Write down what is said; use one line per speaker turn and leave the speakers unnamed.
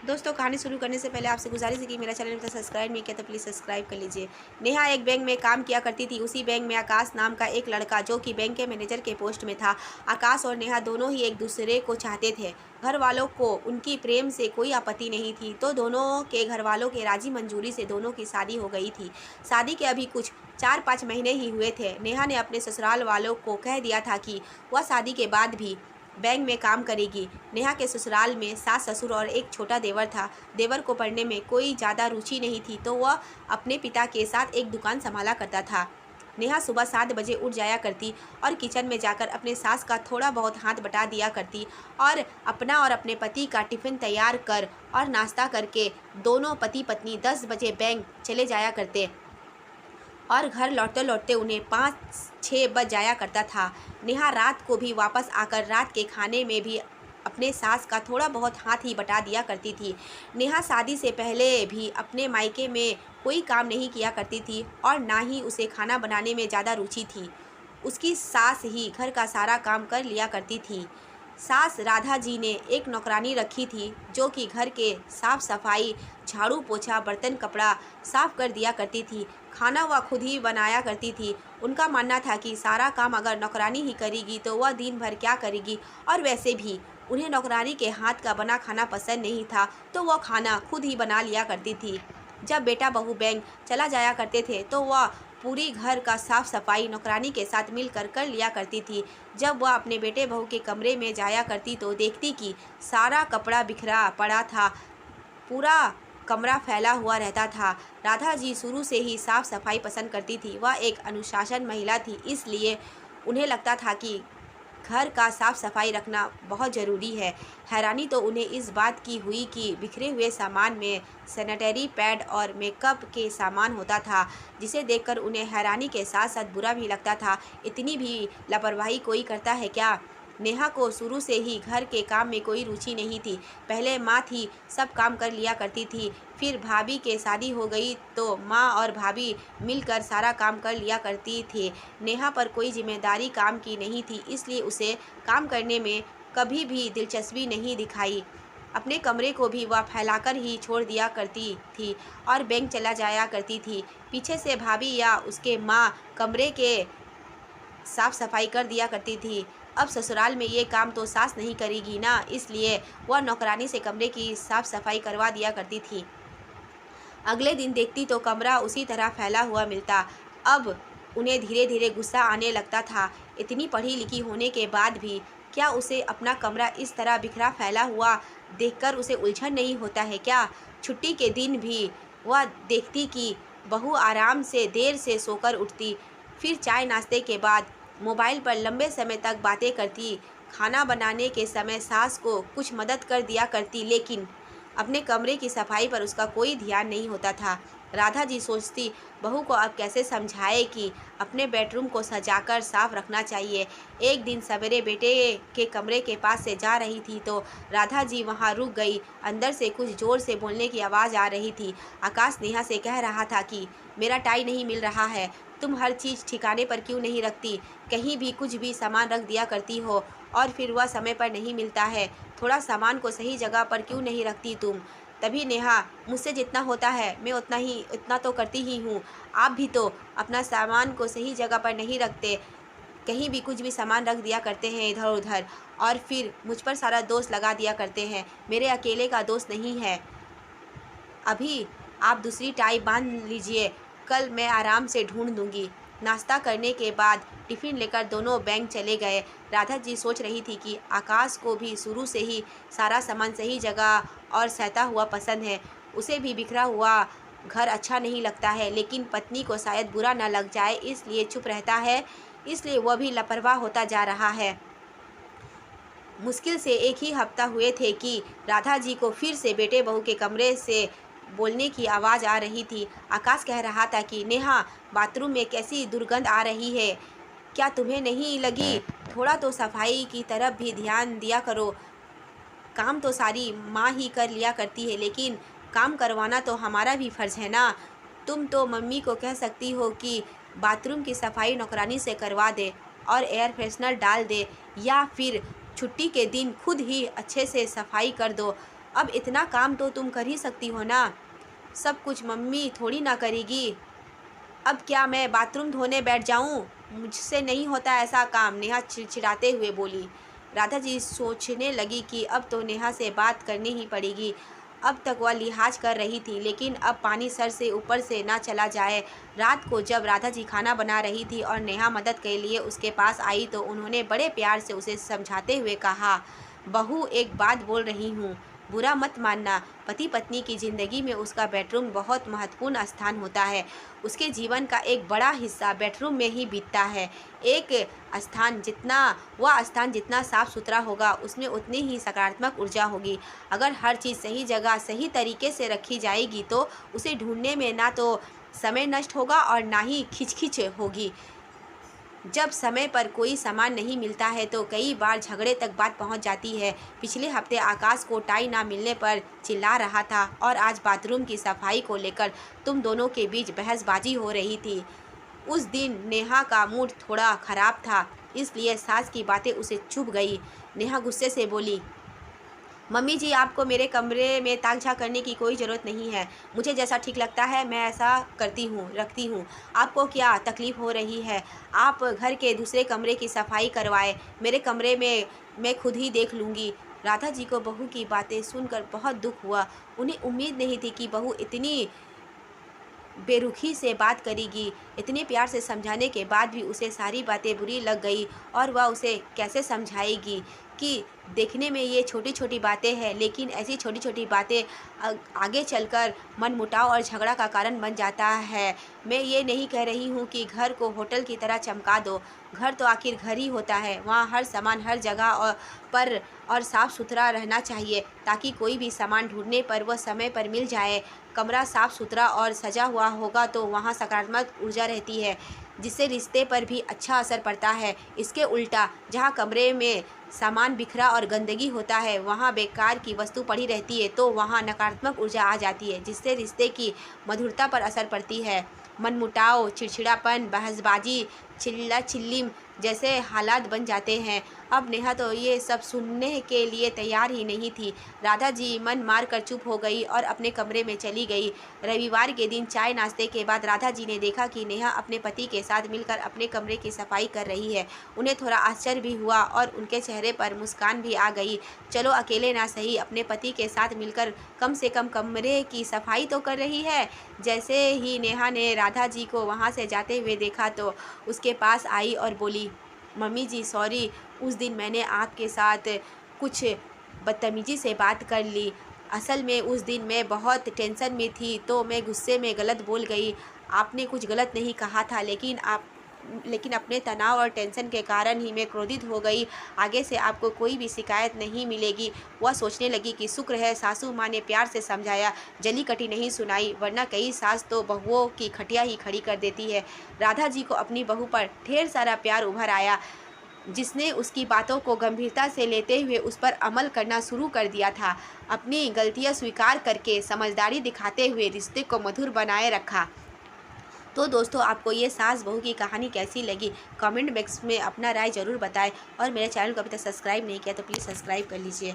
दोस्तों, कहानी शुरू करने से पहले आपसे गुजारिश है कि मेरा चैनल तो सब्सक्राइब नहीं किया तो प्लीज़ सब्सक्राइब कर लीजिए। नेहा एक बैंक में काम किया करती थी। उसी बैंक में आकाश नाम का एक लड़का जो कि बैंक के मैनेजर के पोस्ट में था। आकाश और नेहा दोनों ही एक दूसरे को चाहते थे। घर वालों को उनकी प्रेम से कोई आपत्ति नहीं थी, तो दोनों के घर वालों के राजी मंजूरी से दोनों की शादी हो गई थी। शादी के अभी कुछ 4-5 महीने ही हुए थे। नेहा ने अपने ससुराल वालों को कह दिया था कि वह शादी के बाद भी बैंक में काम करेगी। नेहा के ससुराल में सास ससुर और एक छोटा देवर था। देवर को पढ़ने में कोई ज़्यादा रुचि नहीं थी, तो वह अपने पिता के साथ एक दुकान संभाला करता था। नेहा सुबह 7 बजे उठ जाया करती और किचन में जाकर अपने सास का थोड़ा बहुत हाथ बटा दिया करती और अपना और अपने पति का टिफ़िन तैयार कर और नाश्ता करके दोनों पति पत्नी 10 बजे बैंक चले जाया करते और घर लौटते लौटते उन्हें 5-6 बज जाया करता था। नेहा रात को भी वापस आकर रात के खाने में भी अपने सास का थोड़ा बहुत हाथ ही बटा दिया करती थी। नेहा शादी से पहले भी अपने मायके में कोई काम नहीं किया करती थी और ना ही उसे खाना बनाने में ज़्यादा रुचि थी। उसकी सास ही घर का सारा काम कर लिया करती थी। सास राधा जी ने एक नौकरानी रखी थी जो कि घर के साफ सफाई, झाड़ू पोछा, बर्तन कपड़ा साफ कर दिया करती थी। खाना वह खुद ही बनाया करती थी। उनका मानना था कि सारा काम अगर नौकरानी ही करेगी तो वह दिन भर क्या करेगी, और वैसे भी उन्हें नौकरानी के हाथ का बना खाना पसंद नहीं था, तो वह खाना खुद ही बना लिया करती थी। जब बेटा बहू बैंक चला जाया करते थे तो वह पूरी घर का साफ सफाई नौकरानी के साथ मिलकर कर लिया करती थी। जब वह अपने बेटे बहू के कमरे में जाया करती तो देखती कि सारा कपड़ा बिखरा पड़ा था, पूरा कमरा फैला हुआ रहता था। राधा जी शुरू से ही साफ सफाई पसंद करती थी। वह एक अनुशासन महिला थी, इसलिए उन्हें लगता था कि घर का साफ सफाई रखना बहुत ज़रूरी है। हैरानी तो उन्हें इस बात की हुई कि बिखरे हुए सामान में सैनिटरी पैड और मेकअप के सामान होता था, जिसे देखकर उन्हें हैरानी के साथ साथ बुरा भी लगता था। इतनी भी लापरवाही कोई करता है क्या? नेहा को शुरू से ही घर के काम में कोई रुचि नहीं थी। पहले माँ थी, सब काम कर लिया करती थी। फिर भाभी के शादी हो गई तो माँ और भाभी मिलकर सारा काम कर लिया करती थी। नेहा पर कोई जिम्मेदारी काम की नहीं थी, इसलिए उसे काम करने में कभी भी दिलचस्पी नहीं दिखाई। अपने कमरे को भी वह फैलाकर ही छोड़ दिया करती थी और बैंक चला जाया करती थी। पीछे से भाभी या उसके माँ कमरे के साफ सफाई कर दिया करती थी। अब ससुराल में ये काम तो सास नहीं करेगी ना, इसलिए वह नौकरानी से कमरे की साफ सफाई करवा दिया करती थी। अगले दिन देखती तो कमरा उसी तरह फैला हुआ मिलता। अब उन्हें धीरे धीरे गुस्सा आने लगता था। इतनी पढ़ी लिखी होने के बाद भी क्या उसे अपना कमरा इस तरह बिखरा फैला हुआ देखकर उसे उलझन नहीं होता है क्या? छुट्टी के दिन भी वह देखती कि बहू आराम से देर से सोकर उठती, फिर चाय नाश्ते के बाद मोबाइल पर लंबे समय तक बातें करती। खाना बनाने के समय सास को कुछ मदद कर दिया करती, लेकिन अपने कमरे की सफाई पर उसका कोई ध्यान नहीं होता था। राधा जी सोचती, बहू को अब कैसे समझाए कि अपने बेडरूम को सजाकर साफ रखना चाहिए। एक दिन सवेरे बेटे के कमरे के पास से जा रही थी तो राधा जी वहां रुक गई। अंदर से कुछ जोर से बोलने की आवाज़ आ रही थी। आकाश नेहा से कह रहा था कि मेरा टाई नहीं मिल रहा है, तुम हर चीज़ ठिकाने पर क्यों नहीं रखती? कहीं भी कुछ भी सामान रख दिया करती हो और फिर वह समय पर नहीं मिलता है। थोड़ा सामान को सही जगह पर क्यों नहीं रखती तुम? तभी नेहा, मुझसे जितना होता है मैं उतना तो करती ही हूँ। आप भी तो अपना सामान को सही जगह पर नहीं रखते, कहीं भी कुछ भी सामान रख दिया करते हैं इधर उधर और फिर मुझ पर सारा दोष लगा दिया करते हैं। मेरे अकेले का दोष नहीं है। अभी आप दूसरी टाई बांध लीजिए, कल मैं आराम से ढूंढ दूंगी। नाश्ता करने के बाद टिफ़िन लेकर दोनों बैंक चले गए। राधा जी सोच रही थी कि आकाश को भी शुरू से ही सारा सामान सही जगह और सहता हुआ पसंद है। उसे भी बिखरा हुआ घर अच्छा नहीं लगता है, लेकिन पत्नी को शायद बुरा न लग जाए इसलिए चुप रहता है, इसलिए वह भी लापरवाह होता जा रहा है। मुश्किल से एक ही हफ्ता हुए थे कि राधा जी को फिर से बेटे बहू के कमरे से बोलने की आवाज़ आ रही थी। आकाश कह रहा था कि नेहा, बाथरूम में कैसी दुर्गंध आ रही है, क्या तुम्हें नहीं लगी? थोड़ा तो सफाई की तरफ भी ध्यान दिया करो। काम तो सारी माँ ही कर लिया करती है, लेकिन काम करवाना तो हमारा भी फ़र्ज़ है ना। तुम तो मम्मी को कह सकती हो कि बाथरूम की सफाई नौकरानी से करवा दे और एयर फ्रेशनर डाल दे, या फिर छुट्टी के दिन खुद ही अच्छे से सफाई कर दो। अब इतना काम तो तुम कर ही सकती हो ना, सब कुछ मम्मी थोड़ी ना करेगी। अब क्या मैं बाथरूम धोने बैठ जाऊं? मुझसे नहीं होता ऐसा काम, नेहा चिड़चिड़ाते हुए बोली। राधा जी सोचने लगी कि अब तो नेहा से बात करनी ही पड़ेगी। अब तक वह लिहाज कर रही थी, लेकिन अब पानी सर से ऊपर से ना चला जाए। रात को जब राधा जी खाना बना रही थी और नेहा मदद के लिए उसके पास आई तो उन्होंने बड़े प्यार से उसे समझाते हुए कहा, बहू एक बात बोल रही हूँ, बुरा मत मानना। पति पत्नी की ज़िंदगी में उसका बेडरूम बहुत महत्वपूर्ण स्थान होता है। उसके जीवन का एक बड़ा हिस्सा बेडरूम में ही बीतता है। एक वह स्थान जितना साफ सुथरा होगा, उसमें उतनी ही सकारात्मक ऊर्जा होगी। अगर हर चीज़ सही जगह सही तरीके से रखी जाएगी तो उसे ढूंढने में ना तो समय नष्ट होगा और ना ही खिचखिच होगी। जब समय पर कोई सामान नहीं मिलता है तो कई बार झगड़े तक बात पहुंच जाती है। पिछले हफ्ते आकाश को टाई ना मिलने पर चिल्ला रहा था और आज बाथरूम की सफाई को लेकर तुम दोनों के बीच बहसबाजी हो रही थी। उस दिन नेहा का मूड थोड़ा खराब था, इसलिए सास की बातें उसे चुभ गई। नेहा गुस्से से बोली, मम्मी जी आपको मेरे कमरे में ताक झाँक करने की कोई ज़रूरत नहीं है। मुझे जैसा ठीक लगता है मैं ऐसा रखती हूँ। आपको क्या तकलीफ़ हो रही है? आप घर के दूसरे कमरे की सफाई करवाएं, मेरे कमरे में मैं खुद ही देख लूँगी। राधा जी को बहू की बातें सुनकर बहुत दुख हुआ। उन्हें उम्मीद नहीं थी कि बहू इतनी बेरुखी से बात करेगी। इतने प्यार से समझाने के बाद भी उसे सारी बातें बुरी लग गई और वह उसे कैसे समझाएगी कि देखने में ये छोटी छोटी बातें हैं, लेकिन ऐसी छोटी छोटी बातें आगे चलकर मनमुटाव और झगड़ा का कारण बन जाता है। मैं ये नहीं कह रही हूँ कि घर को होटल की तरह चमका दो। घर तो आखिर घर ही होता है, वहाँ हर सामान हर जगह और साफ़ सुथरा रहना चाहिए ताकि कोई भी सामान ढूंढने पर वह समय पर मिल जाए। कमरा साफ़ सुथरा और सजा हुआ होगा तो वहाँ सकारात्मक ऊर्जा रहती है, जिससे रिश्ते पर भी अच्छा असर पड़ता है। इसके उल्टा जहाँ कमरे में सामान बिखरा और गंदगी होता है, वहाँ बेकार की वस्तु पड़ी रहती है तो वहाँ नकारात्मक ऊर्जा आ जाती है, जिससे रिश्ते की मधुरता पर असर पड़ती है। मनमुटाव, चिड़चिड़ापन, बहसबाजी, चिल्ला चिल्ली जैसे हालात बन जाते हैं। अब नेहा तो ये सब सुनने के लिए तैयार ही नहीं थी। राधा जी मन मार कर चुप हो गई और अपने कमरे में चली गई। रविवार के दिन चाय नाश्ते के बाद राधा जी ने देखा कि नेहा अपने पति के साथ मिलकर अपने कमरे की सफाई कर रही है। उन्हें थोड़ा आश्चर्य भी हुआ और उनके चेहरे पर मुस्कान भी आ गई। चलो अकेले ना सही, अपने पति के साथ मिलकर कम से कम कमरे की सफाई तो कर रही है। जैसे ही नेहा ने राधा जी को वहाँ से जाते हुए देखा तो उसके पास आई और बोली, मम्मी जी सॉरी, उस दिन मैंने आपके साथ कुछ बदतमीज़ी से बात कर ली। असल में उस दिन मैं बहुत टेंशन में थी तो मैं गुस्से में गलत बोल गई। आपने कुछ गलत नहीं कहा था, लेकिन अपने तनाव और टेंशन के कारण ही मैं क्रोधित हो गई। आगे से आपको कोई भी शिकायत नहीं मिलेगी। वह सोचने लगी कि शुक्र है सासू माँ ने प्यार से समझाया, जली कटी नहीं सुनाई, वरना कई सास तो बहुओं की खटिया ही खड़ी कर देती है। राधा जी को अपनी बहू पर ढेर सारा प्यार उभर आया, जिसने उसकी बातों को गंभीरता से लेते हुए उस पर अमल करना शुरू कर दिया था। अपनी गलतियाँ स्वीकार करके समझदारी दिखाते हुए रिश्ते को मधुर बनाए रखा। तो दोस्तों आपको ये सास बहू की कहानी कैसी लगी कमेंट बॉक्स में अपना राय ज़रूर बताएं और मेरे चैनल को अभी तक सब्सक्राइब नहीं किया तो प्लीज़ सब्सक्राइब कर लीजिए।